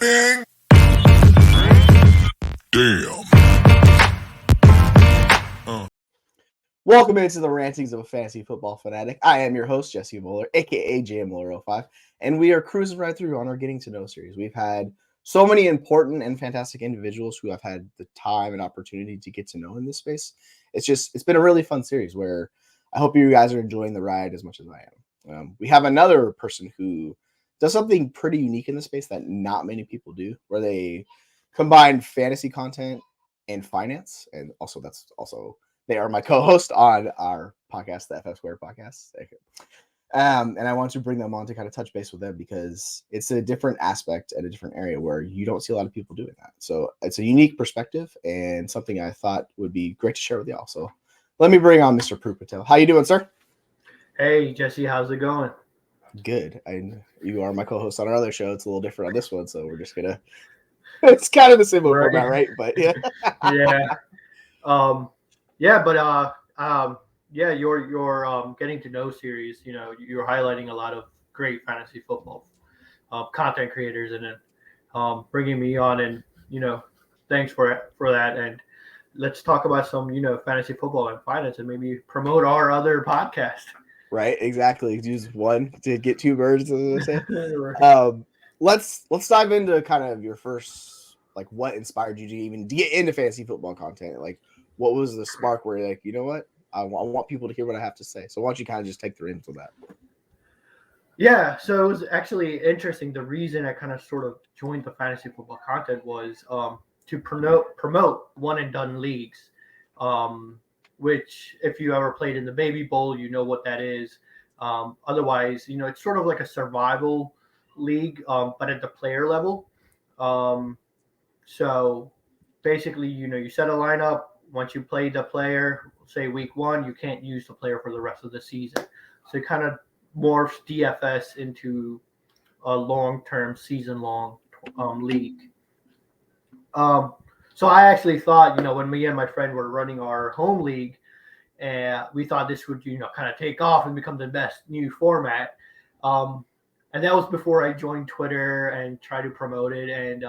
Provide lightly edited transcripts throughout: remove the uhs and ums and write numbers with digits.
Ding. Damn. Welcome into the rantings of a fantasy football fanatic. I am your host, Jesse Muller, aka JMuller05, and we are cruising right through on our Getting to Know series. We've had so many important and fantastic individuals who I've had the time and opportunity to get to know in this space. It's been a really fun series where I hope you guys are enjoying the ride as much as I am. We have another person who does something pretty unique in the space that not many people do, where they combine fantasy content and finance, and also they are my co-host on our podcast, the FF Squared podcast. And I want to bring them on to kind of touch base with them because it's a different aspect and a different area where you don't see a lot of people doing that. So it's a unique perspective and something I thought would be great to share with y'all. So let me bring on Mr. Patel. How you doing, sir? Hey, Jesse, how's it going? Good. You are my co-host on our other show. It's a little different on this one, so we're just gonna. It's kind of the same format, right? But yeah. Your getting to know series. You know, you're highlighting a lot of great fantasy football content creators, and then bringing me on, and thanks for that. And let's talk about some fantasy football and finance, and maybe promote our other podcast. Right, exactly. Use one to get two birds, as they say. Right. Let's dive into kind of your first, like, what inspired you to even get into fantasy football content. Like, what was the spark where you're like, you know what, I want people to hear what I have to say. So why don't you kind of just take the reins on that? Yeah, so it was actually interesting. The reason I kind of sort of joined the fantasy football content was to promote one and done leagues, which if you ever played in the Baby Bowl, you know what that is. Otherwise, it's sort of like a survival league, but at the player level. Um, so basically, you set a lineup. Once you play the player, say week one, you can't use the player for the rest of the season. So it kind of morphs DFS into a long-term, season-long league. Um, so I actually thought, when me and my friend were running our home league, and we thought this would, kind of take off and become the best new format. Um, and that was before I joined Twitter and tried to promote it, and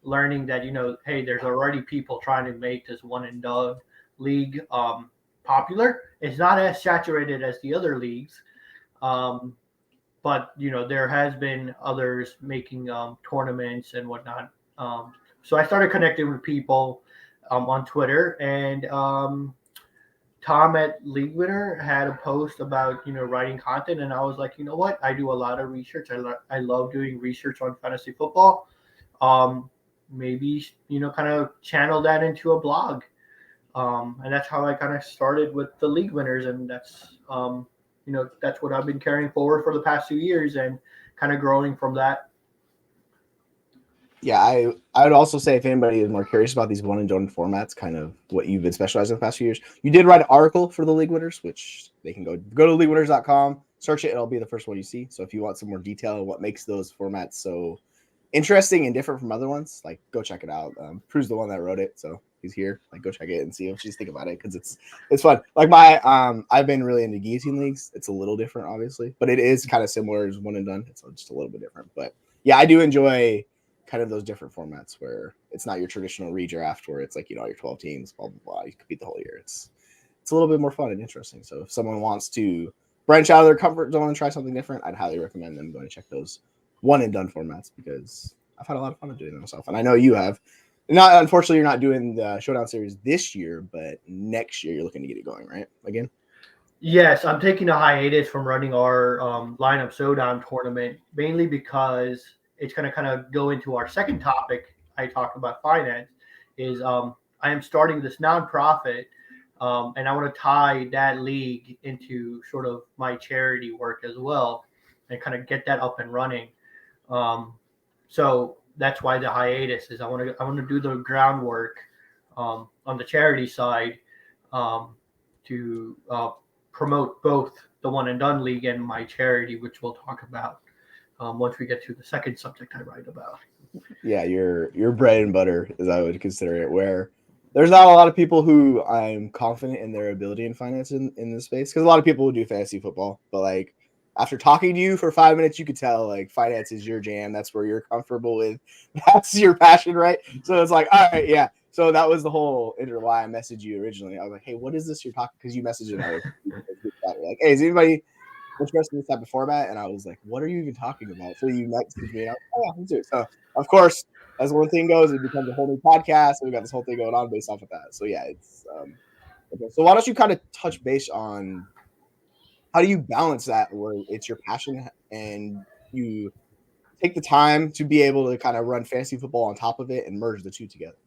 learning that, hey, there's already people trying to make this one and done league popular. It's not as saturated as the other leagues. Um, but there has been others making tournaments and whatnot. So I started connecting with people on Twitter, and Tom at League Winner had a post about writing content, and I was like, you know what? I do a lot of research. I love doing research on fantasy football. Maybe kind of channel that into a blog, and that's how I kind of started with the League Winners, and that's what I've been carrying forward for the past 2 years and kind of growing from that. Yeah, I would also say if anybody is more curious about these one and done formats, kind of what you've been specializing in the past few years, you did write an article for the League Winners, which they can go to leaguewinners.com, search it, it'll be the first one you see. So if you want some more detail on what makes those formats so interesting and different from other ones, like, go check it out. Prue's the one that wrote it, so he's here. Like, go check it and see what you think about it, because it's fun. Like, I've been really into guillotine leagues. It's a little different, obviously, but it is kind of similar as one and done. It's just a little bit different. But yeah, I do enjoy kind of those different formats where it's not your traditional redraft where it's like, your 12 teams, blah, blah, blah. You compete the whole year. It's a little bit more fun and interesting. So if someone wants to branch out of their comfort zone and try something different, I'd highly recommend them going to check those one and done formats, because I've had a lot of fun doing it myself. And I know you have. Unfortunately, you're not doing the Showdown series this year, but next year you're looking to get it going, right? Again? Yes, I'm taking a hiatus from running our lineup showdown tournament, mainly because it's going to kind of go into our second topic. I talked about finance. Is I am starting this nonprofit, and I want to tie that league into sort of my charity work as well, and kind of get that up and running. Um, so that's why the hiatus is. I want to do the groundwork on the charity side, to promote both the one and done league and my charity, which we'll talk about once we get to the second subject I write about. Yeah, your bread and butter, as I would consider it, where there's not a lot of people who I'm confident in their ability in finance in this space, because a lot of people will do fantasy football, but like after talking to you for 5 minutes, you could tell like finance is your jam. That's where you're comfortable with. That's your passion, right? So it's like, all right, yeah. So that was the whole why I messaged you originally. I was like, hey, what is this you're talking? Because you messaged another. Like, hey, is anybody interested in this type of format? And I was like, what are you even talking about? So you messaged me, and I was like, oh yeah, let's do it. So of course, as one thing goes, it becomes a whole new podcast, and we got this whole thing going on based off of that. So yeah, it's okay. So why don't you kind of touch base on how do you balance that where it's your passion and you take the time to be able to kind of run fantasy football on top of it and merge the two together?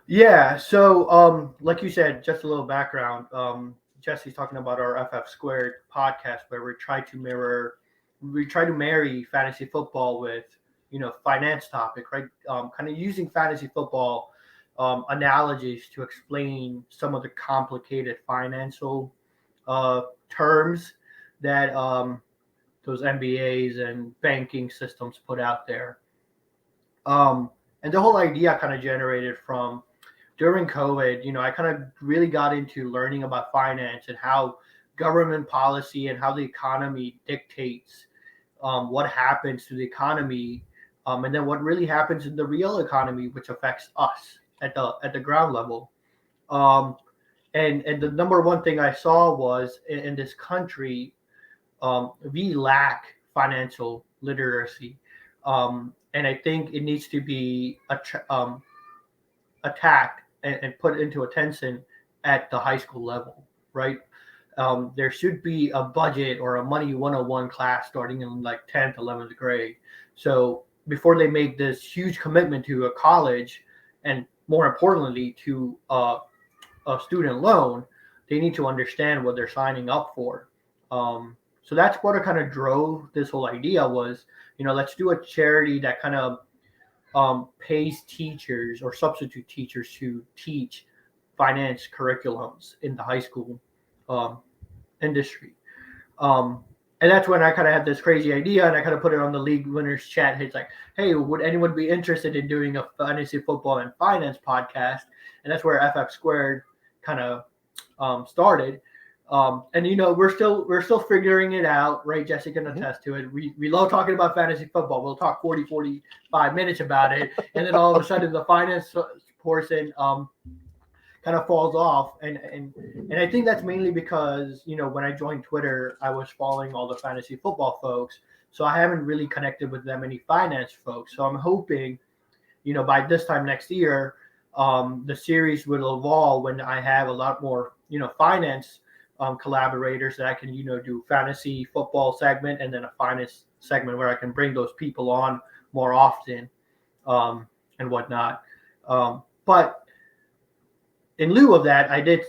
Yeah. So, like you said, just a little background. Jesse's talking about our FF Squared podcast where we try to marry fantasy football with, finance topic, right? Kind of using fantasy football analogies to explain some of the complicated financial terms that those MBAs and banking systems put out there. And the whole idea kind of generated from during COVID. I kind of really got into learning about finance and how government policy and how the economy dictates what happens to the economy, and then what really happens in the real economy, which affects us at the ground level. Um, and the number one thing I saw was in this country, we lack financial literacy, and I think it needs to be attacked and put into attention at the high school level, right? There should be a budget or a money 101 class starting in like 10th, 11th grade. So before they make this huge commitment to a college, and more importantly to a student loan, they need to understand what they're signing up for. So that's what kind of drove this whole idea was, let's do a charity that kind of pays teachers or substitute teachers to teach finance curriculums in the high school um, industry. And that's when I kind of had this crazy idea, and I kind of put it on the league winners chat. It's like, hey, would anyone be interested in doing a fantasy football and finance podcast? And that's where FF Squared kind of started. And we're still figuring it out, right? Jesse can attest to it. We love talking about fantasy football. We'll talk 45 minutes about it, and then all of a sudden the finance portion kind of falls off. And I think that's mainly because when I joined Twitter, I was following all the fantasy football folks, so I haven't really connected with that many finance folks. So I'm hoping by this time next year, the series will evolve when I have a lot more finance collaborators that I can, do fantasy football segment and then a finance segment where I can bring those people on more often, and whatnot. But in lieu of that, I did,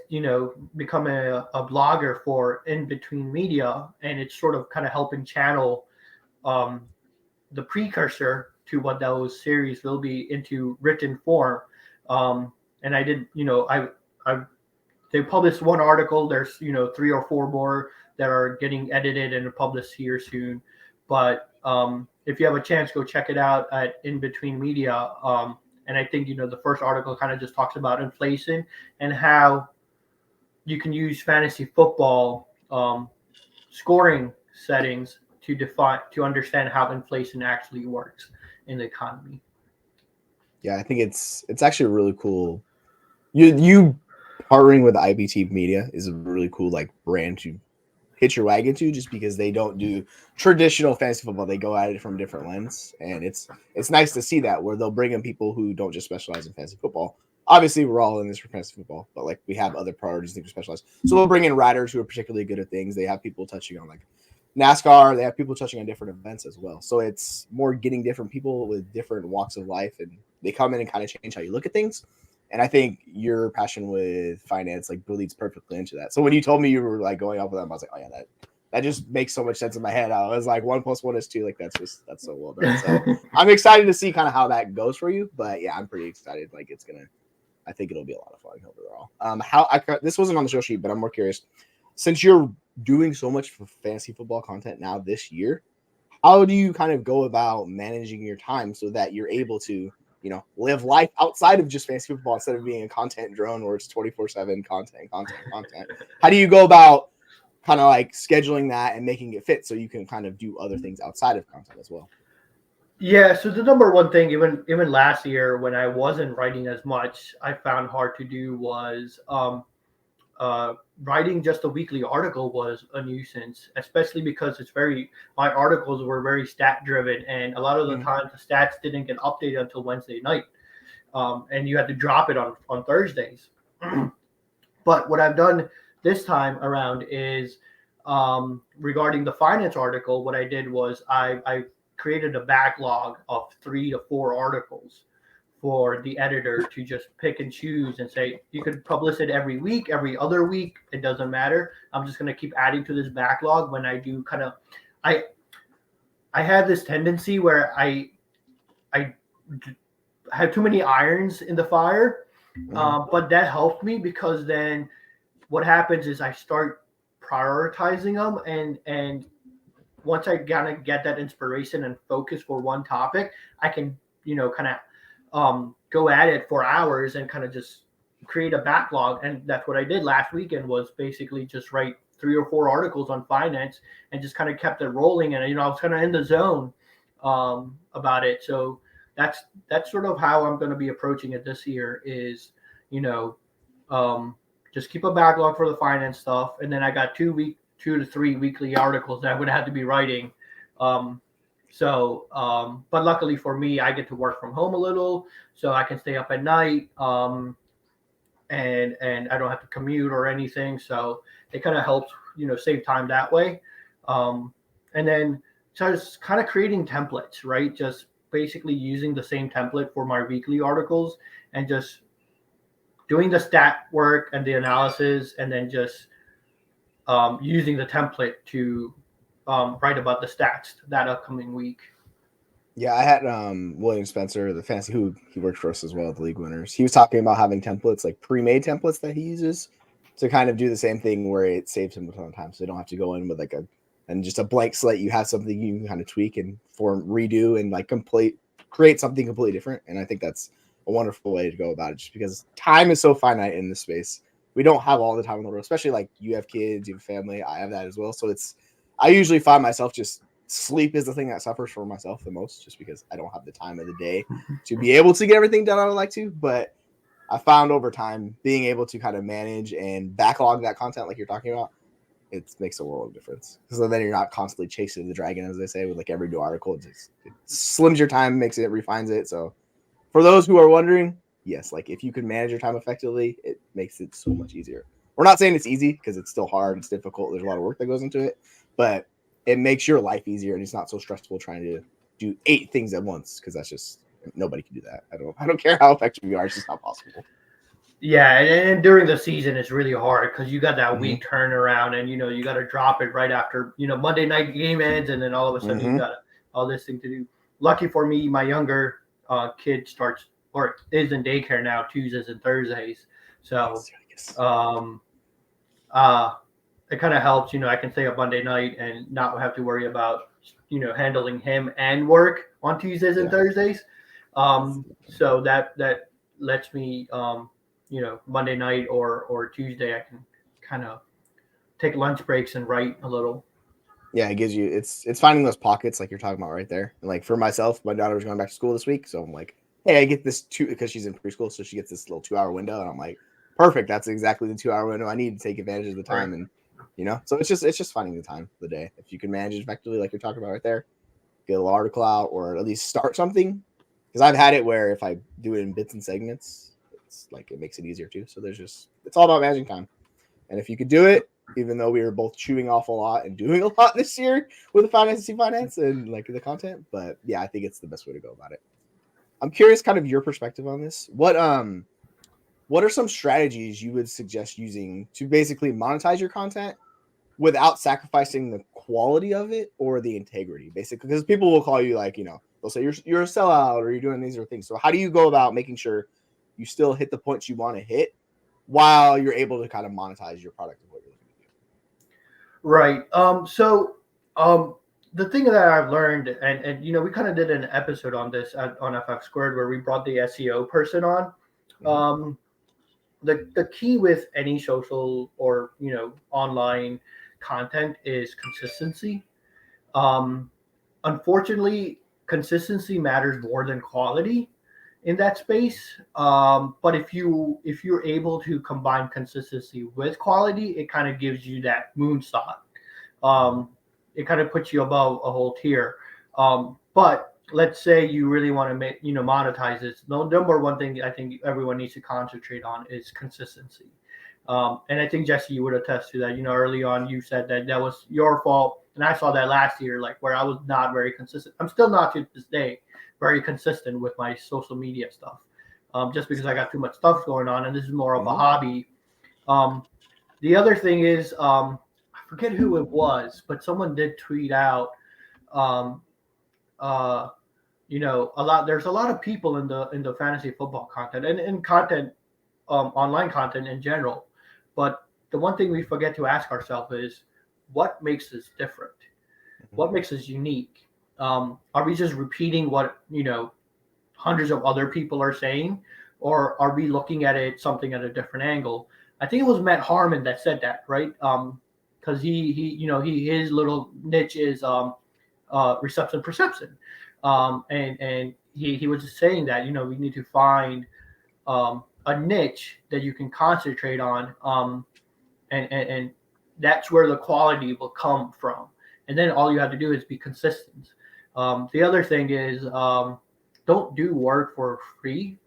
become a blogger for In Between Media, and it's sort of kind of helping channel the precursor to what those series will be into written form. And I did, I they published one article. There's 3 or 4 more that are getting edited and published here soon. But if you have a chance, go check it out at In Between Media. And I think the first article kind of just talks about inflation and how you can use fantasy football scoring settings to understand how inflation actually works in the economy. Yeah, I think it's actually really cool. You partnering with IBT Media is a really cool like brand to hitch your wagon to, just because they don't do traditional fantasy football. They go at it from a different lens, and it's nice to see that where they'll bring in people who don't just specialize in fantasy football. Obviously, we're all in this for fantasy football, but like we have other priorities that we specialize. So they'll bring in writers who are particularly good at things. They have people touching on like NASCAR. They have people touching on different events as well. So it's more getting different people with different walks of life, and they come in and kind of change how you look at things. And I think your passion with finance like leads perfectly into that. So when you told me you were like going off with them, I was like, oh yeah, that just makes so much sense in my head. I was like 1 + 1 is 2. Like that's so well done. So I'm excited to see kind of how that goes for you. But yeah, I'm pretty excited. Like I think it'll be a lot of fun overall. This wasn't on the show sheet, but I'm more curious. Since you're doing so much for fantasy football content now this year, how do you kind of go about managing your time so that you're able to live life outside of just fantasy football instead of being a content drone where it's 24/7 content. How do you go about kind of like scheduling that and making it fit so you can kind of do other things outside of content as well. Yeah, so the number one thing, even last year when I wasn't writing as much, I found hard to do was writing just a weekly article was a nuisance, especially because my articles were very stat driven, and a lot of the times the stats didn't get updated until Wednesday night, and you had to drop it on Thursdays. But what I've done this time around is regarding the finance article. What I did was I created a backlog of 3 to 4 articles for the editor to just pick and choose and say, you could publish it every week, every other week. It doesn't matter. I'm just going to keep adding to this backlog when I do I have this tendency where I have too many irons in the fire. But that helped me because then what happens is I start prioritizing them, and once I kind of get that inspiration and focus for one topic, I can, kind of go at it for hours and kind of just create a backlog. And that's what I did last weekend, was basically just write 3 or 4 articles on finance and just kind of kept it rolling. And, I was kind of in the zone about it. So that's sort of how I'm going to be approaching it this year is, just keep a backlog for the finance stuff. And then I got 2 to 3 weekly articles that I'm going to have to be writing. But luckily for me, I get to work from home a little, so I can stay up at night, and I don't have to commute or anything. So it kind of helps, save time that way. And then just kind of creating templates, right? Just basically using the same template for my weekly articles and just doing the stat work and the analysis, and then just using the template to write about the stats that upcoming week. Yeah, I had William Spencer, the fantasy, who he worked for us as well at the League Winners. He was talking about having templates, like pre-made templates that he uses to kind of do the same thing where it saves him a ton of time. So they don't have to go in with just a blank slate. You have something you can kind of tweak and redo and create something completely different. And I think that's a wonderful way to go about it, just because time is so finite in this space. We don't have all the time in the world, especially like you have kids, you have family. I have that as well. So I usually find myself just sleep is the thing that suffers for myself the most, just because I don't have the time of the day to be able to get everything done I would like to. But I found over time being able to kind of manage and backlog that content like you're talking about, it makes a world of difference. So then you're not constantly chasing the dragon, as they say, with like every new article. It slims your time, makes it, refines it. So for those who are wondering, yes, like if you can manage your time effectively, it makes it so much easier. We're not saying it's easy, because it's still hard, it's difficult, there's a lot of work that goes into it, but it makes your life easier, and it's not so stressful trying to do 8 things at once, because that's just, nobody can do that. I don't care how effective you are, it's just not possible. Yeah, and during the season it's really hard because you got that week turnaround, and you got to drop it right after Monday night game ends, and then all of a sudden you got all this thing to do. Lucky for me, my younger kid starts or is in daycare now Tuesdays and Thursdays, so it kind of helps. I can stay up Monday night and not have to worry about handling him and work on Tuesdays and Thursdays. So that lets me Monday night or Tuesday I can kind of take lunch breaks and write a little. Yeah, it gives you it's finding those pockets like you're talking about right there. And like for myself, my daughter was going back to school this week, so I'm like, hey, I get this because she's in preschool, so she gets this little 2-hour window, and I'm like, perfect, that's exactly the 2-hour window I need to take advantage of the time. And so it's just finding the time of the day. If you can manage it effectively like you're talking about right there, get a little article out, or at least start something, because I've had it where if I do it in bits and segments, it's like it makes it easier too. So it's all about managing time. And if you could do it, even though we were both chewing off a lot and doing a lot this year with the finance and like the content, but yeah, I think it's the best way to go about it. I'm curious kind of your perspective on this. What are some strategies you would suggest using to basically monetize your content without sacrificing the quality of it or the integrity, basically? Because people will call you like, they'll say you're a sellout or you're doing these or things. So how do you go about making sure you still hit the points you want to hit while you're able to kind of monetize your product of what you're looking to do? Right. The thing that I've learned, and we kind of did an episode on this on FX Squared where we brought the SEO person on. The key with any social or online content is consistency. Unfortunately, consistency matters more than quality in that space. But if you're able to combine consistency with quality, it kind of gives you that moonshot. Um, it kind of puts you above a whole tier. But let's say you really want to make monetize this. The number one thing I think everyone needs to concentrate on is consistency. And I think Jesse, you would attest to that. Early on, you said that that was your fault, and I saw that last year, like where I was not very consistent. I'm still not to this day very consistent with my social media stuff, just because I got too much stuff going on, and this is more of a hobby. Um, the other thing is, I forget who it was, but someone did tweet out, um, uh, there's a lot of people in the fantasy football content and content, online content in general. But the one thing we forget to ask ourselves is, what makes us different? What makes us unique? Are we just repeating what hundreds of other people are saying, or are we looking at it something at a different angle? I think it was Matt Harmon that said that, right? Because he his little niche is reception perception, and he was just saying that we need to find a niche that you can concentrate on, and that's where the quality will come from. And then all you have to do is be consistent. The other thing is, don't do work for free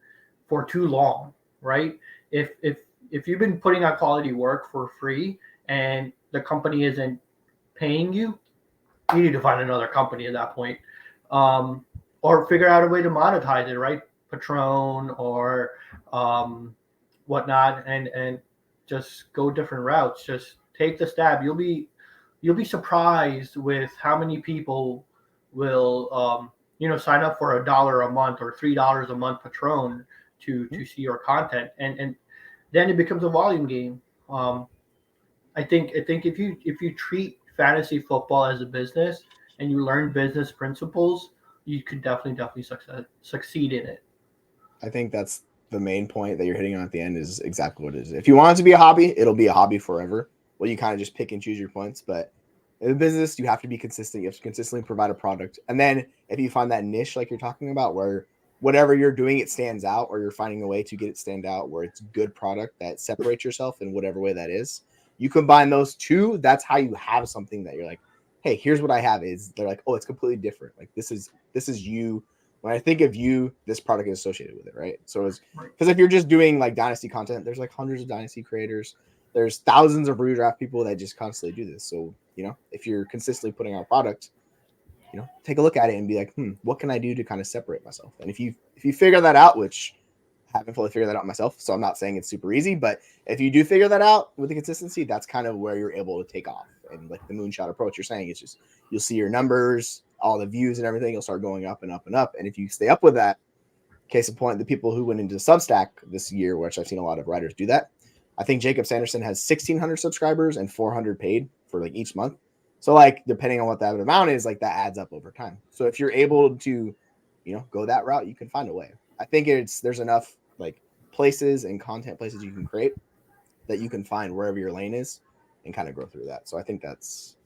for too long, right? If you've been putting out quality work for free and the company isn't paying you, you need to find another company at that point, or figure out a way to monetize it, right? Patron or whatnot, and just go different routes. Just take the stab. You'll be surprised with how many people will sign up for $1 a month or $3 a month Patron to see your content, and then it becomes a volume game. I think if you treat fantasy football as a business and you learn business principles, you could definitely succeed in it. I think that's the main point that you're hitting on at the end is exactly what it is. If you want it to be a hobby, it'll be a hobby forever. Well, you kind of just pick and choose your points, but in the business, you have to be consistent. You have to consistently provide a product. And then if you find that niche, like you're talking about, where whatever you're doing, it stands out, or you're finding a way to get it stand out where it's good product that separates yourself in whatever way that is, you combine those two. That's how you have something that you're like, hey, here's what I have. Is they're like, oh, it's completely different. Like this is you. When I think of you, this product is associated with it, right? So it's because if you're just doing like dynasty content, there's like hundreds of dynasty creators. There's thousands of redraft people that just constantly do this. So, if you're consistently putting out product, take a look at it and be like, what can I do to kind of separate myself? And if you figure that out, which I haven't fully figured that out myself, so I'm not saying it's super easy, but if you do figure that out with the consistency, that's kind of where you're able to take off. And like the moonshot approach you're saying, it's just, you'll see your numbers, all the views and everything, you'll start going up and up and up. And if you stay up with that, case in point, the people who went into Substack this year, which I've seen a lot of writers do that. I think Jacob Sanderson has 1,600 subscribers and 400 paid for like each month. So like, depending on what that amount is, like that adds up over time. So if you're able to, go that route, you can find a way. I think there's enough like places and content places you can create that you can find wherever your lane is and kind of grow through that. So I think that's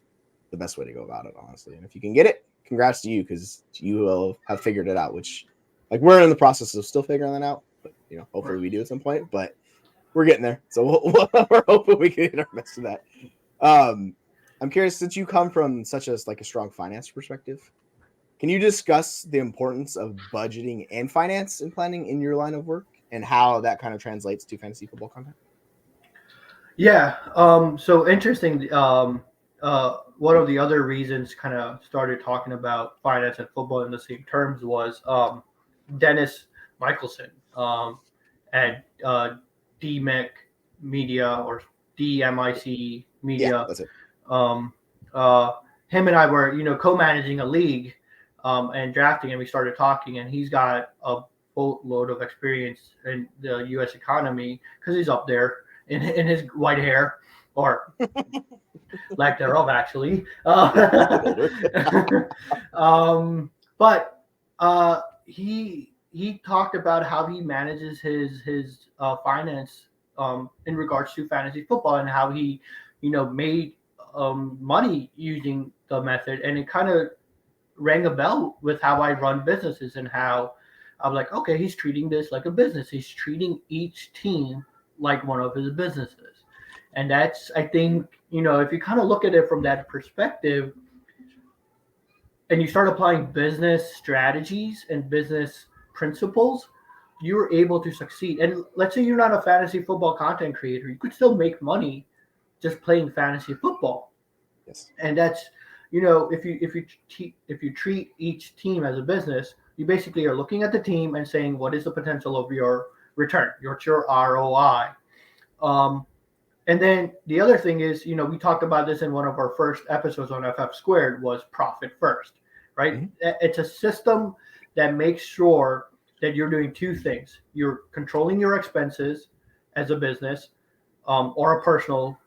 the best way to go about it, honestly. And if you can get it, congrats to you, because you will have figured it out, which like we're in the process of still figuring that out, but hopefully we do at some point, but we're getting there. So we're hoping we can get our best of that. I'm curious, since you come from such a strong finance perspective, can you discuss the importance of budgeting and finance and planning in your line of work and how that kind of translates to fantasy football content? Yeah. So interesting. One of the other reasons kind of started talking about finance and football in the same terms was Dennis Michelson at DMIC Media or DMIC Media. Yeah, that's it. Him and I were, co-managing a league and drafting, and we started talking, and he's got a boatload of experience in the U.S. economy because he's up there in his white hair, or lack thereof, actually. But he talked about how he manages his finance in regards to fantasy football, and how he made money using the method, and it kind of rang a bell with how I run businesses and how I'm like, okay, he's treating this like a business. He's treating each team like one of his businesses. And that's, I think, if you kind of look at it from that perspective and you start applying business strategies and business principles, you're able to succeed. And let's say you're not a fantasy football content creator, you could still make money just playing fantasy football. Yes. And that's, if you treat each team as a business, you basically are looking at the team and saying, what is the potential of your return, your ROI. And then the other thing is, we talked about this in one of our first episodes on FF Squared, was profit first, right? Mm-hmm. It's a system that makes sure that you're doing two things. You're controlling your expenses as a business or a personal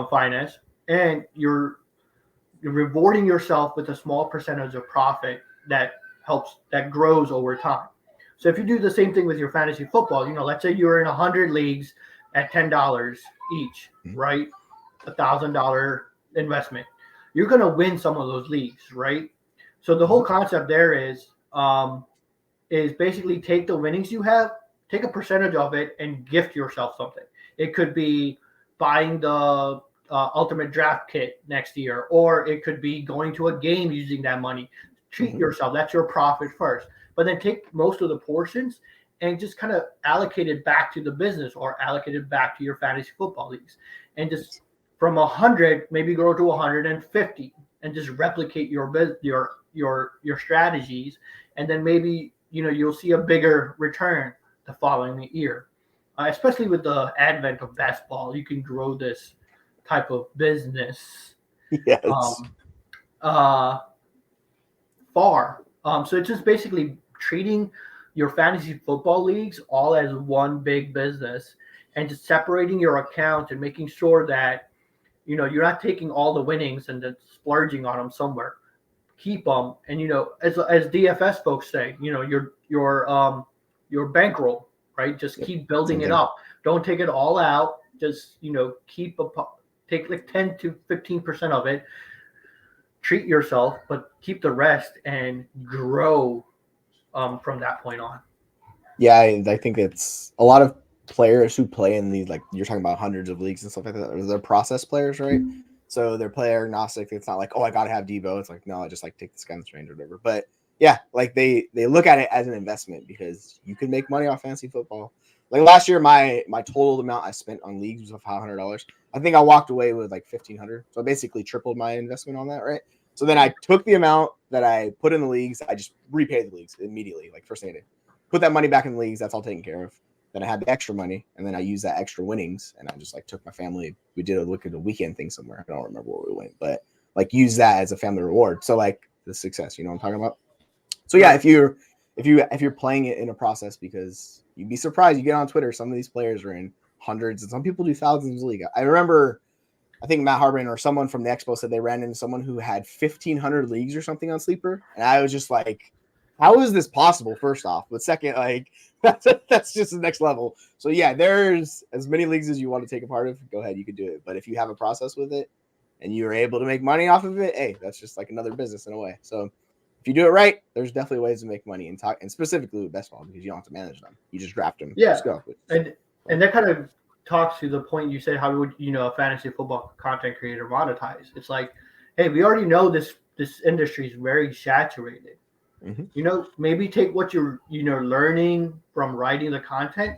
finance, and you're rewarding yourself with a small percentage of profit that grows over time. So if you do the same thing with your fantasy football, let's say you're in 100 leagues at $10 each, right? $1,000 investment. You're going to win some of those leagues, right? So the whole concept there is basically take the winnings you have, take a percentage of it, and gift yourself something. It could be buying the ultimate draft kit next year, or it could be going to a game using that money. Treat yourself. That's your profit first. But then take most of the portions and just kind of allocate it back to the business or allocate it back to your fantasy football leagues. And just from 100, maybe grow to 150 and just replicate your strategies. And then maybe, you'll see a bigger return the following year. Especially with the advent of basketball, you can grow this type of business yes. Far. So it's just basically treating your fantasy football leagues all as one big business and just separating your account and making sure that, you're not taking all the winnings and then splurging on them somewhere. Keep them. And, as DFS folks say, your bankroll, right? Just keep building it up. Don't take it all out. Just, take like 10 to 15% of it. Treat yourself, but keep the rest and grow from that point on. Yeah, I think it's a lot of players who play in these, like you're talking about hundreds of leagues and stuff like that. They're process players, right? So they're player agnostic. It's not like, oh, I got to have Debo. It's like, no, I just like take this guns range or whatever. But yeah, like they look at it as an investment because you can make money off fantasy football. Like last year, my total amount I spent on leagues was $500. I think I walked away with like $1,500. So I basically tripled my investment on that, right? So then I took the amount that I put in the leagues. I just repaid the leagues immediately, like first thing I did. Put that money back in the leagues. That's all taken care of. Then I had the extra money, and then I used that extra winnings, and I just like took my family. We did a look at a weekend thing somewhere. I don't remember where we went, but like use that as a family reward. So like the success, you know what I'm talking about? So yeah, if you're playing it in a process, because you'd be surprised. You get on Twitter, some of these players are in hundreds, and some people do thousands of league. I remember, I think Matt Harbin or someone from the Expo said they ran into someone who had 1,500 leagues or something on Sleeper, and I was just like, how is this possible? First off, but second, like that's just the next level. So yeah, there's as many leagues as you want to take a part of. Go ahead, you could do it. But if you have a process with it and you're able to make money off of it, hey, that's just like another business in a way. So if you do it right, there's definitely ways to make money and specifically with best ball, because you don't have to manage them. You just draft them. Yeah, just go. And that kind of talks to the point you said. How would a fantasy football content creator monetize? It's like, hey, we already know this industry is very saturated. Maybe take what you're learning from writing the content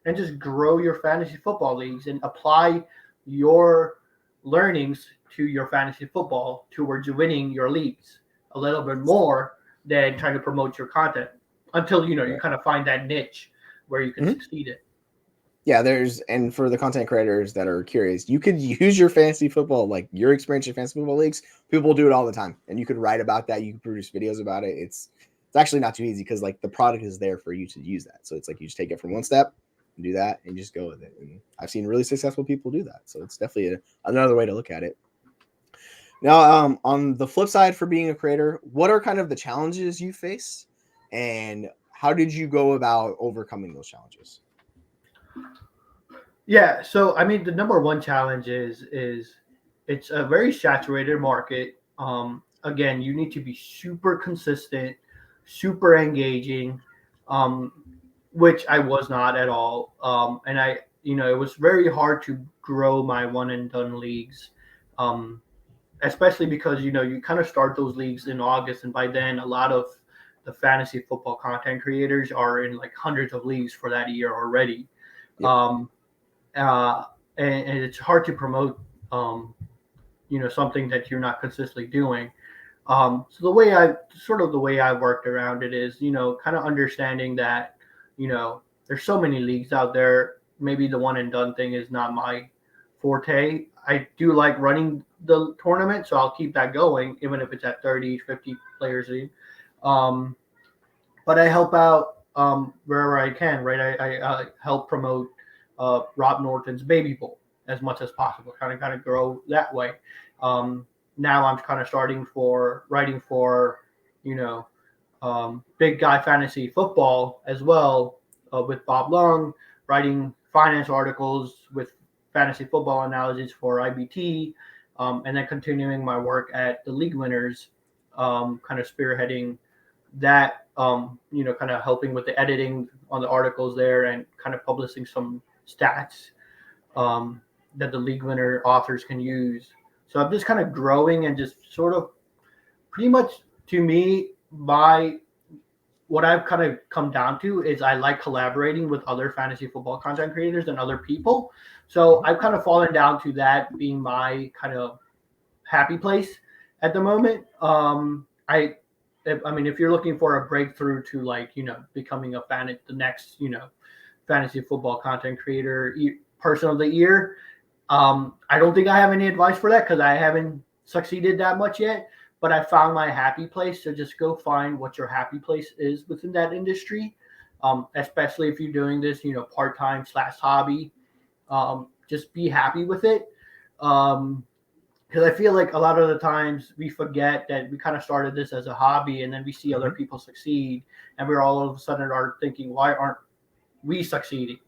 and just grow your fantasy football leagues and apply your learnings to your fantasy football towards winning your leagues a little bit more than trying to promote your content until you kind of find that niche where you can succeed in. Yeah, and for the content creators that are curious, you could use your fantasy football, like your experience in fantasy football leagues. People do it all the time, and you could write about that. You can produce videos about it. It's actually not too easy because like the product is there for you to use that. So it's like you just take it from one step and do that and just go with it. And I've seen really successful people do that. So it's definitely another way to look at it. Now, on the flip side, for being a creator, what are kind of the challenges you face, and how did you go about overcoming those challenges? Yeah, so I mean, the number one challenge is it's a very saturated market. Again, you need to be super consistent, super engaging, um, which I was not at all. And it was very hard to grow my one and done leagues, um, especially because you kind of start those leagues in August, and by then a lot of the fantasy football content creators are in like hundreds of leagues for that year already. Yep. Um, and it's hard to promote. Something that you're not consistently doing. So the way I worked around it is, kind of understanding that, there's so many leagues out there. Maybe the one and done thing is not my forte. I do like running the tournament, so I'll keep that going, even if it's at 30, 50 players league. Um, but I help out wherever I can, right? I help promote Rob Norton's Baby Bowl as much as possible, kind of grow that way. Um, Now I'm kind of starting for writing for, you know, Big Guy Fantasy Football as well, with Bob Lung, writing finance articles with fantasy football analogies for IBT, and then continuing my work at the League Winners, kind of spearheading that, kind of helping with the editing on the articles there and kind of publishing some stats that the League Winner authors can use. So I'm just kind of growing and just sort of pretty much, to me, my what I've kind of come down to is I like collaborating with other fantasy football content creators and other people. So I've kind of fallen down to that being my kind of happy place at the moment. If you're looking for a breakthrough to, like, becoming the next, fantasy football content creator, person of the year, I don't think I have any advice for that because I haven't succeeded that much yet. But I found my happy place. So just go find what your happy place is within that industry, especially if you're doing this, part-time / hobby. Just be happy with it. Because I feel like a lot of the times we forget that we kind of started this as a hobby, and then we see other people succeed, and we're all of a sudden are thinking, why aren't we succeeding?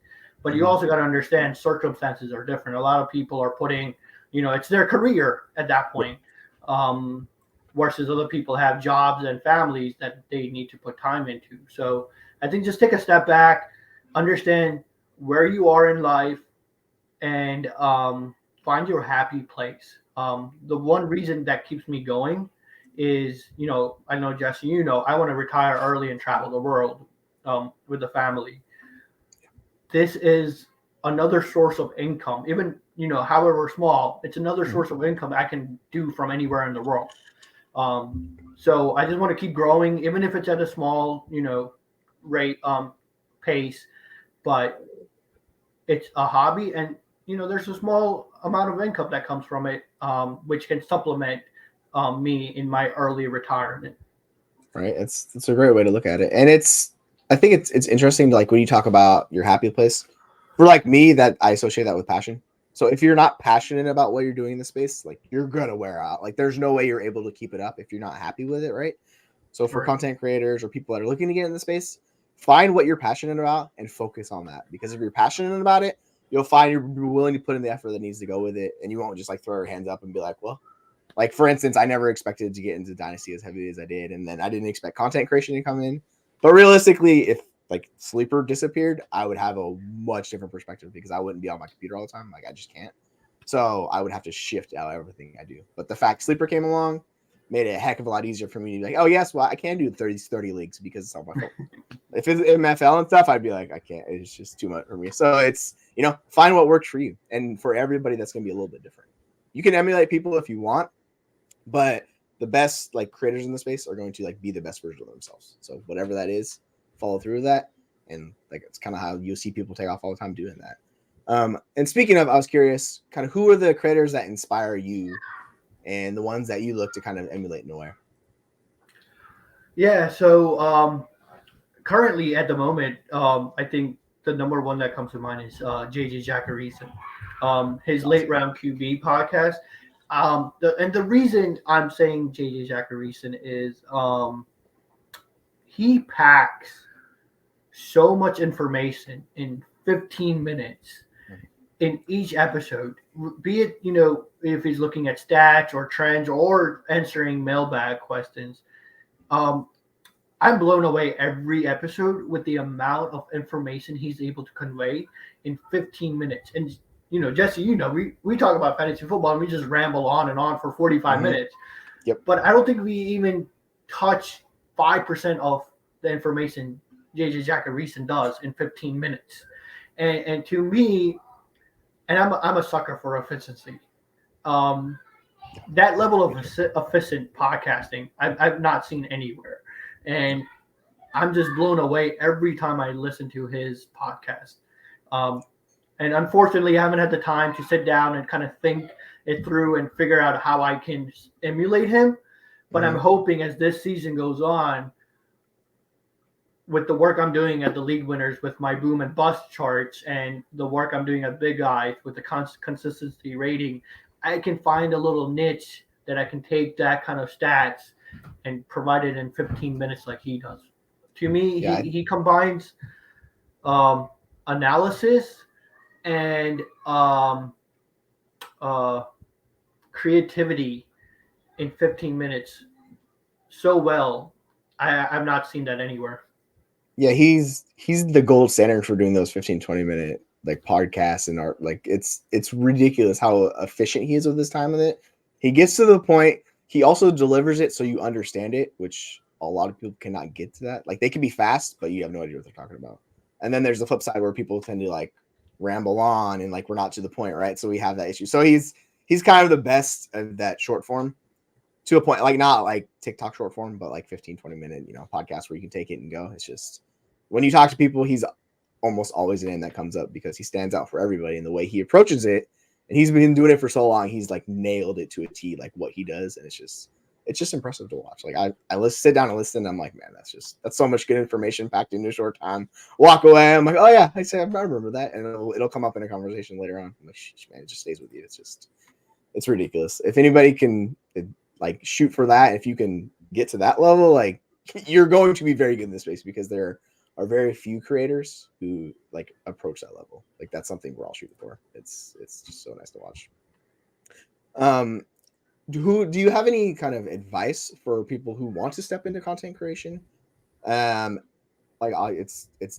But you also got to understand circumstances are different. A lot of people are putting, it's their career at that point. Versus other people have jobs and families that they need to put time into. So I think just take a step back, understand where you are in life, and find your happy place. The one reason that keeps me going is, I know, Jesse, I want to retire early and travel the world with the family. This is another source of income, even, however small, it's another source of income I can do from anywhere in the world. So I just want to keep growing, even if it's at a small, rate, pace, but it's a hobby, and there's a small amount of income that comes from it, which can supplement me in my early retirement. Right. It's a great way to look at it. And I think it's interesting, like when you talk about your happy place, for like me, that I associate that with passion. So if you're not passionate about what you're doing in the space, like you're going to wear out. Like there's no way you're able to keep it up if you're not happy with it. Right. So for content creators or people that are looking to get in the space, find what you're passionate about and focus on that. Because if you're passionate about it, you'll find you're willing to put in the effort that needs to go with it. And you won't just like throw your hands up and be like, well, like for instance, I never expected to get into Dynasty as heavy as I did. And then I didn't expect content creation to come in. But realistically, if like Sleeper disappeared, I would have a much different perspective because I wouldn't be on my computer all the time. Like I just can't. So I would have to shift out everything I do. But the fact Sleeper came along made it a heck of a lot easier for me to be like, oh yes, well I can do 30 leagues because it's on my phone. If it's MFL and stuff, I'd be like, I can't. It's just too much for me. So it's, find what works for you. And for everybody, that's going to be a little bit different. You can emulate people if you want, but the best like creators in the space are going to like be the best version of themselves. So whatever that is, follow through with that. And like it's kind of how you'll see people take off all the time doing that. And speaking of, I was curious, kind of who are the creators that inspire you and the ones that you look to kind of emulate nowhere? Yeah. So currently at the moment, I think the number one that comes to mind is JJ Jackareeson. His Late Round QB podcast. The reason I'm saying JJ Jackareeson is he packs so much information in 15 minutes in each episode, be it, if he's looking at stats or trends or answering mailbag questions. I'm blown away every episode with the amount of information he's able to convey in 15 minutes. And Jesse, we talk about fantasy football and we just ramble on and on for 45 minutes. Yep. But I don't think we even touch 5% of the information JJ Jackson does in 15 minutes. And to me, and I'm a sucker for efficiency. That level of efficient podcasting, I've not seen anywhere. And I'm just blown away every time I listen to his podcast. And unfortunately, I haven't had the time to sit down and kind of think it through and figure out how I can emulate him. But I'm hoping as this season goes on, with the work I'm doing at the League Winners with my boom and bust charts and the work I'm doing at Big Eye with the consistency rating, I can find a little niche that I can take that kind of stats and provide it in 15 minutes like he does. To me, he combines analysis and creativity in 15 minutes so well. I've not seen that anywhere. Yeah, he's the gold standard for doing those 15, 20-minute like podcasts and art. Like it's ridiculous how efficient he is with his time with it. He gets to the point. He also delivers it so you understand it, which a lot of people cannot get to that. Like they can be fast, but you have no idea what they're talking about. And then there's the flip side where people tend to like ramble on and like we're not to the point, right? So we have that issue. So he's kind of the best of that short form to a point, like not like TikTok short form, but like 15, 20-minute, podcast where you can take it and go. It's just when you talk to people, he's almost always a name that comes up because he stands out for everybody in the way he approaches it. And he's been doing it for so long. He's like nailed it to a T, like what he does. And it's just impressive to watch. Like I sit down and listen. And I'm like, man, that's so much good information packed into a short time. Walk away. I'm like, oh yeah, I remember that. And it'll come up in a conversation later on. I'm like, man, it just stays with you. It's ridiculous. If anybody can like shoot for that, if you can get to that level, like you're going to be very good in this space because there are very few creators who like approach that level. Like that's something we're all shooting for. It's just so nice to watch. Do you have any kind of advice for people who want to step into content creation? It's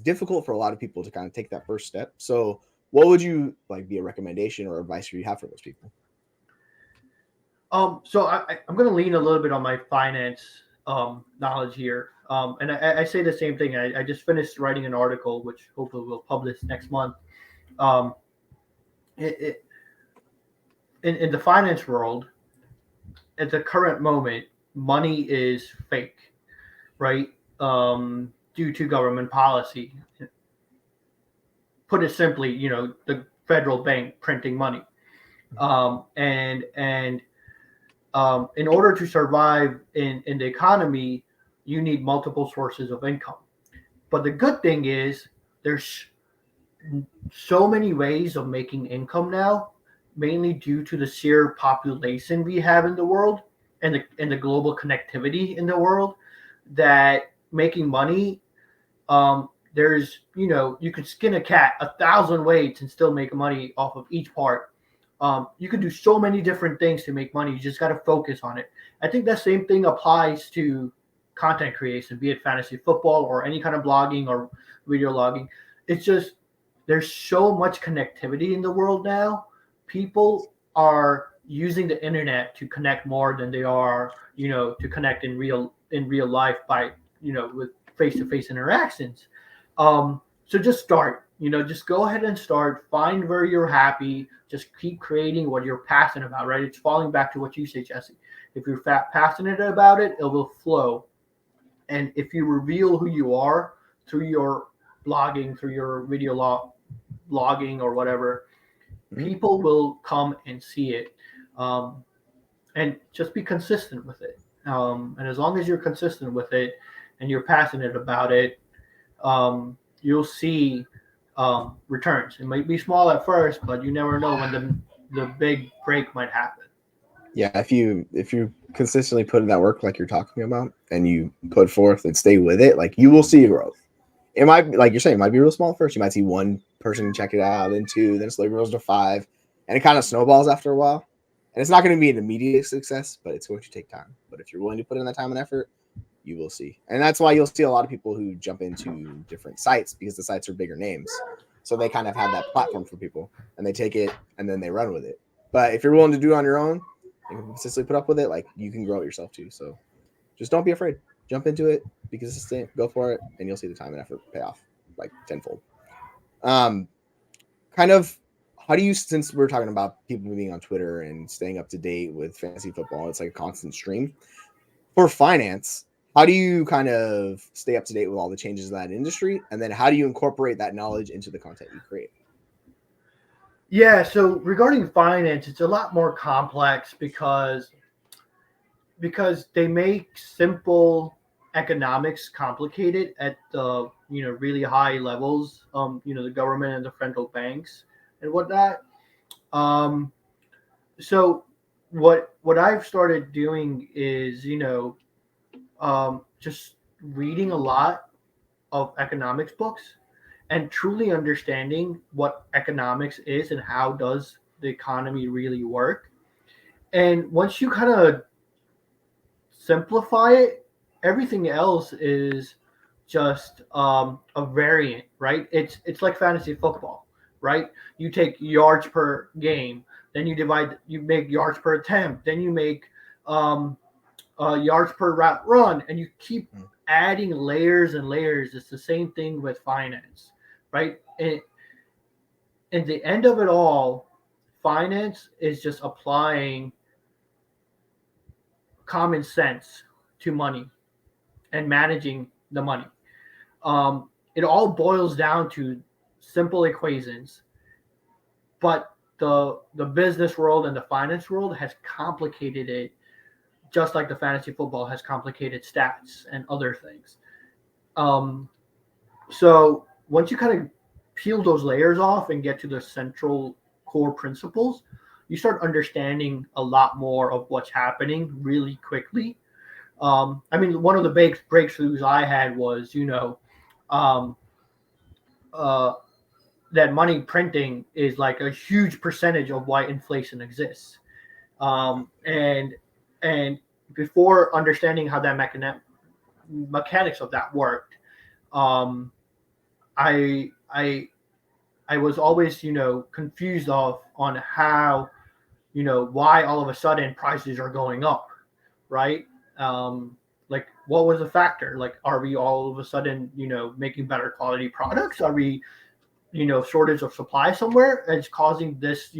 difficult for a lot of people to kind of take that first step. So what would you like be a recommendation or advice you have for those people? So I'm going to lean a little bit on my finance knowledge here. And I say the same thing. I just finished writing an article, which hopefully we'll publish next month. In the finance world, at the current moment, money is fake, right? Due to government policy. Put it simply, the federal bank printing money. And in order to survive in the economy, you need multiple sources of income. But the good thing is there's so many ways of making income now, mainly due to the sheer population we have in the world and the global connectivity in the world, that making money, there's, you could skin a cat 1,000 ways and still make money off of each part. You can do so many different things to make money. You just got to focus on it. I think that same thing applies to content creation, be it fantasy football or any kind of blogging or video logging. It's just there's so much connectivity in the world now. People are using the internet to connect more than they are, to connect in real life by, with face-to-face interactions. So just start. Just go ahead and start. Find where you're happy. Just keep creating what you're passionate about, right? It's falling back to what you say, Jesse. If you're passionate about it, it will flow. And if you reveal who you are through your blogging, through your video blogging or whatever, people will come and see it. And just be consistent with it. And as long as you're consistent with it and you're passionate about it, you'll see returns. It might be small at first, but you never know when the big break might happen. Yeah, if you consistently put in that work like you're talking about and you put forth and stay with it, like you will see growth. it might, like you're saying, it might be real small first. You might see one person check it out, then two, then it slowly grows to five, and it kind of snowballs after a while. And it's not going to be an immediate success, but it's going to take time. But if you're willing to put in that time and effort, you will see. And that's why you'll see a lot of people who jump into different sites, because the sites are bigger names. So they kind of have that platform for people, and they take it and then they run with it. But if you're willing to do it on your own and consistently put up with it, like, you can grow it yourself too. So just don't be afraid. Jump into it, be consistent, go for it, and you'll see the time and effort pay off like tenfold. Kind of, how do you, since we're talking about people being on Twitter and staying up to date with fantasy football, it's like a constant stream for finance. How do you kind of stay up to date with all the changes in that industry? And then how do you incorporate that knowledge into the content you create? Yeah, so regarding finance, it's a lot more complex because they make simple economics complicated at the really high levels. The government and the central banks and whatnot. So what I've started doing is just reading a lot of economics books and truly understanding what economics is and how does the economy really work. And once you kind of simplify it, everything else is just a variant, right? It's like fantasy football, right? You take yards per game, then you make yards per attempt, then you make yards per route run, and you keep adding layers and layers. It's the same thing with finance, right? And at the end of it all, finance is just applying common sense to money and managing the money. It all boils down to simple equations, but the business world and the finance world has complicated it, just like the fantasy football has complicated stats and other things. So once you kind of peel those layers off and get to the central core principles, you start understanding a lot more of what's happening really quickly. One of the big breakthroughs I had was, um, uh, that money printing is like a huge percentage of why inflation exists. And before understanding how that mechanics of that worked, um, I I I was always confused on how why all of a sudden prices are going up, right? Like, what was the factor? Like, are we all of a sudden making better quality products? Are we shortage of supply somewhere that's causing this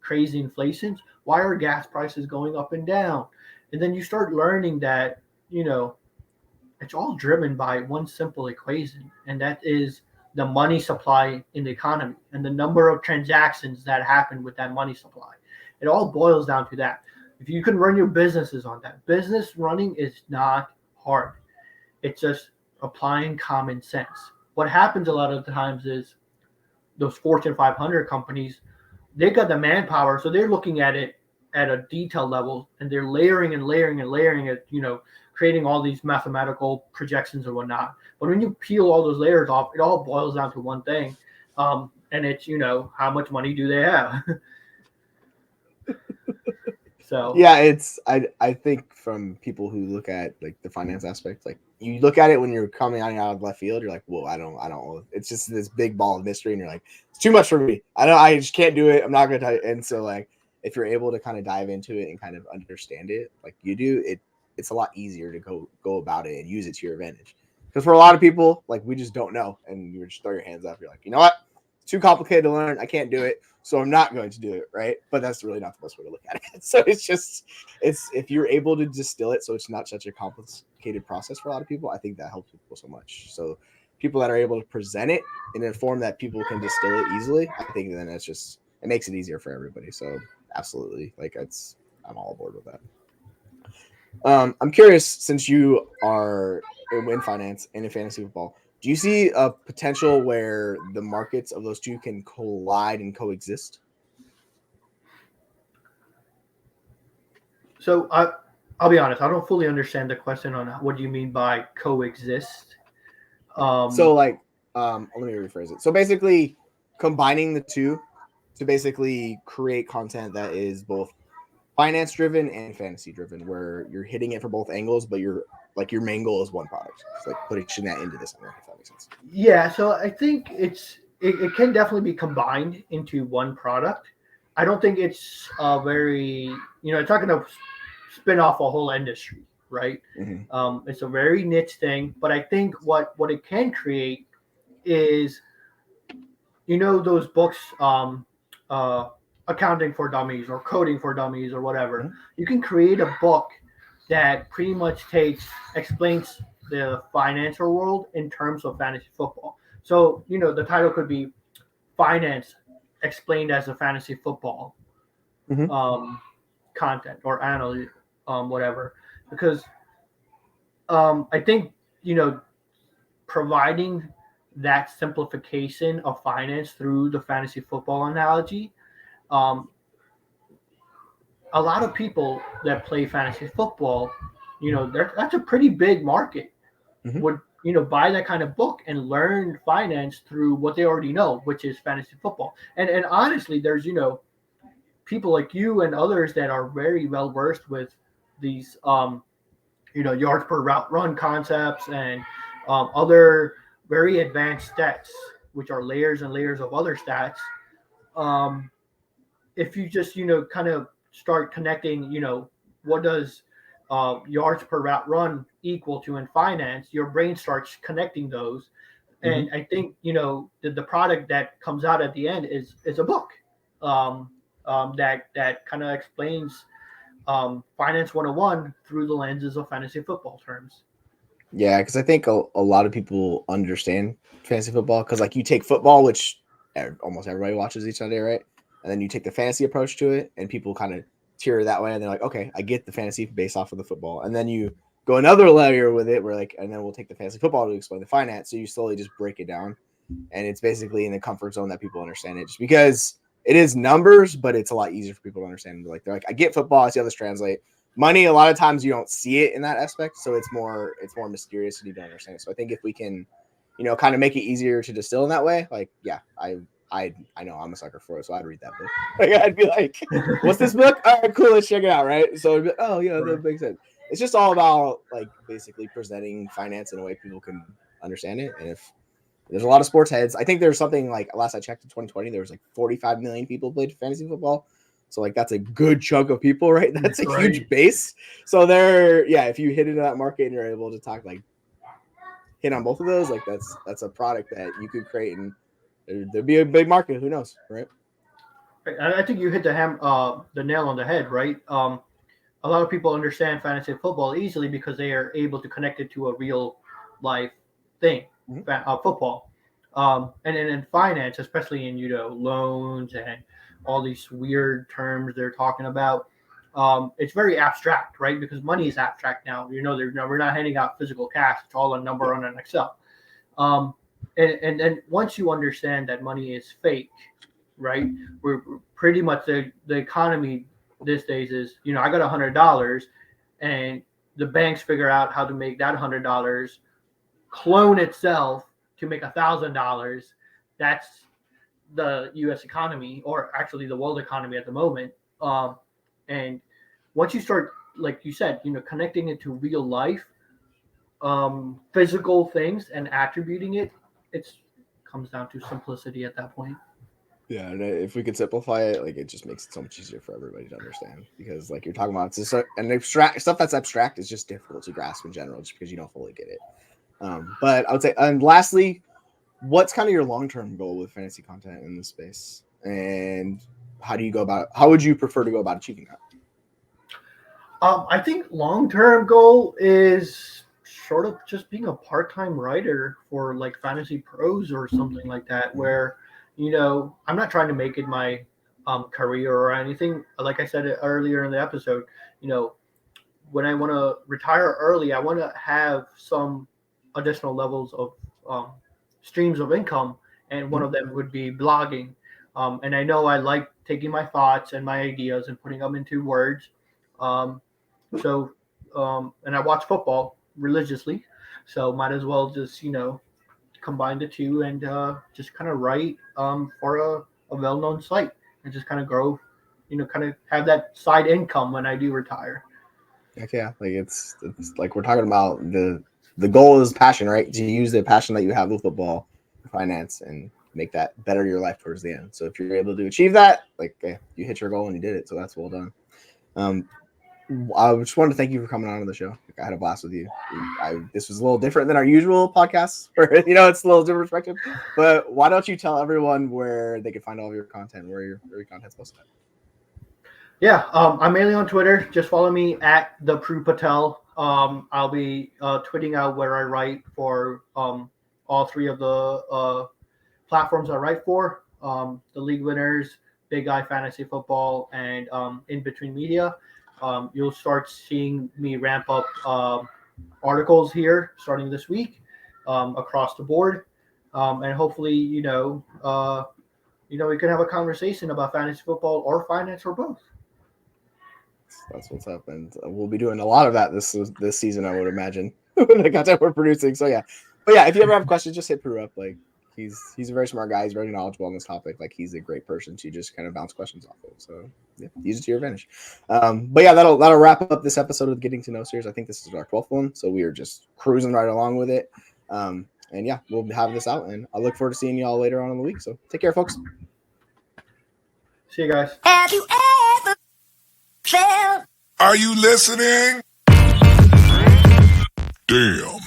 crazy inflation? Why are gas prices going up and down? And then you start learning that it's all driven by one simple equation, and that is the money supply in the economy and the number of transactions that happen with that money supply. It all boils down to that. If you can run your businesses on that, business running is not hard. It's just applying common sense. What happens a lot of the times is those Fortune 500 companies, they got the manpower, so they're looking at it at a detail level, and they're layering and layering and layering it, creating all these mathematical projections and whatnot. But when you peel all those layers off, it all boils down to one thing, and it's how much money do they have? So yeah, it's I think from people who look at like the finance aspect, like you look at it when you're coming out of left field, you're like, whoa, I don't. It's just this big ball of mystery, and you're like, it's too much for me. I just can't do it. I'm not gonna tell you. And so like, if you're able to kind of dive into it and kind of understand it, like you do, it's a lot easier to go about it and use it to your advantage. Because for a lot of people, like we just don't know, and you just throw your hands up. You're like, you know what? It's too complicated to learn. I can't do it. So I'm not going to do it, right? But that's really not the best way to look at it. So it's if you're able to distill it so it's not such a complicated process for a lot of people, I think that helps people so much. So people that are able to present it in a form that people can distill it easily, I think then it makes it easier for everybody. So absolutely, like I'm all aboard with that. I'm curious, since you are in finance and in fantasy football, do you see a potential where the markets of those two can collide and coexist? So I'll be honest, I don't fully understand the question on what do you mean by coexist. So like, let me rephrase it. So basically, combining the two to basically create content that is both finance driven and fantasy driven, where you're hitting it for both angles, but your main goal is one product. It's like putting that into this, if that makes sense. Yeah, so I think it can definitely be combined into one product. I don't think it's very, it's not going to spin off a whole industry, right? Mm-hmm. It's a very niche thing, but I think what it can create is, those books, uh, accounting for dummies or coding for dummies or whatever. Mm-hmm. You can create a book that pretty much explains the financial world in terms of fantasy football. So, the title could be Finance Explained as a Fantasy Football Mm-hmm. content or analysis, whatever. Because I think, providing that simplification of finance through the fantasy football analogy, um, a lot of people that play fantasy football, that's a pretty big market, Mm-hmm. would buy that kind of book and learn finance through what they already know, which is fantasy football. And honestly, there's people like you and others that are very well versed with these yards per route run concepts and other very advanced stats, which are layers and layers of other stats. Um, if you just kind of start connecting, what does yards per route run equal to in finance, your brain starts connecting those. Mm-hmm. And I think the product that comes out at the end is a book, that kind of explains finance 101 through the lenses of fantasy football terms. Yeah, because I think a lot of people understand fantasy football because, like, you take football, which almost everybody watches each Sunday, right? And then you take the fantasy approach to it, and people kind of tier that way, and they're like, okay, I get the fantasy based off of the football. And then you go another layer with it, where like, and then we'll take the fantasy football to explain the finance. So you slowly just break it down, and it's basically in the comfort zone that people understand it, just because it is numbers, but it's a lot easier for people to understand. Like, they're like, I get football, I see how this translate. Money, a lot of times you don't see it in that aspect, so it's more mysterious and you don't understand it. So I think if we can, kind of make it easier to distill in that way, like, yeah, I know I'm a sucker for it, so I'd read that book. Like, I'd be like, what's this book? All right, cool, let's check it out, right? So it'd be, oh yeah, that makes sense. It's just all about like basically presenting finance in a way people can understand it. And if there's a lot of sports heads, I think there's something like, last I checked in 2020, there was like 45 million people played fantasy football. So like that's a good chunk of people, right? That's a huge base. So if you hit into that market and you're able to talk like hit on both of those, like that's a product that you could create and there'd be a big market. Who knows, right? I think you hit the nail on the head, right? A lot of people understand fantasy football easily because they are able to connect it to a real life thing, football. And then in finance, especially in loans and all these weird terms they're talking about, it's very abstract, right? Because money is abstract now. We're not handing out physical cash; it's all a number on an Excel. And then once you understand that money is fake, right? We're pretty much the economy these days is, I got $100, and the banks figure out how to make that $100 clone itself to make $1,000. That's the U.S. economy, or actually the world economy at the moment. And once you start, like you said, connecting it to real life, physical things and attributing it, it's comes down to simplicity at that point. Yeah, and if we could simplify it, like, it just makes it so much easier for everybody to understand. Because like you're talking about, it's just an abstract stuff that's abstract is just difficult to grasp in general, just because you don't fully get it. But I would say, and lastly, what's kind of your long-term goal with fantasy content in this space, and how do you go about it? How would you prefer to go about achieving that? I think long-term goal is sort of just being a part-time writer for like Fantasy Pros or something like that, where I'm not trying to make it my career or anything. Like I said earlier in the episode, when I want to retire early, I want to have some additional levels of streams of income, and one of them would be blogging. And I know I like taking my thoughts and my ideas and putting them into words. Um, and I watch football religiously, so might as well just combine the two and just kind of write for a well-known site and just kind of grow, kind of have that side income when I do retire. Heck yeah, like it's like we're talking about the goal is passion, right? To use the passion that you have with football, finance, and make that better your life towards the end. So if you're able to achieve that, like you hit your goal and you did it, so that's well done. I just wanted to thank you for coming on to the show. I had a blast with you. This was a little different than our usual podcasts, where it's a little different perspective. But why don't you tell everyone where they can find all of your content, where your content's posted at? Yeah, I'm mainly on Twitter. Just follow me at the Patel. I'll be tweeting out where I write for all three of the platforms I write for: the League Winners, Big Guy Fantasy Football, and In Between Media. You'll start seeing me ramp up articles here starting this week across the board, and hopefully, we can have a conversation about fantasy football or finance or both. That's what's up, and we'll be doing a lot of that this season, I would imagine, the content we're producing. So yeah, but yeah, if you ever have questions, just hit Peru up. Like he's a very smart guy. He's very knowledgeable on this topic. Like he's a great person to just kind of bounce questions off of. So yeah, use it to your advantage. But yeah, that'll wrap up this episode of Getting to Know series. I think this is our 12th one, so we are just cruising right along with it. And yeah, we'll have this out, and I look forward to seeing y'all later on in the week. So take care, folks. See you guys. Have you ever felt? Are you listening? Damn.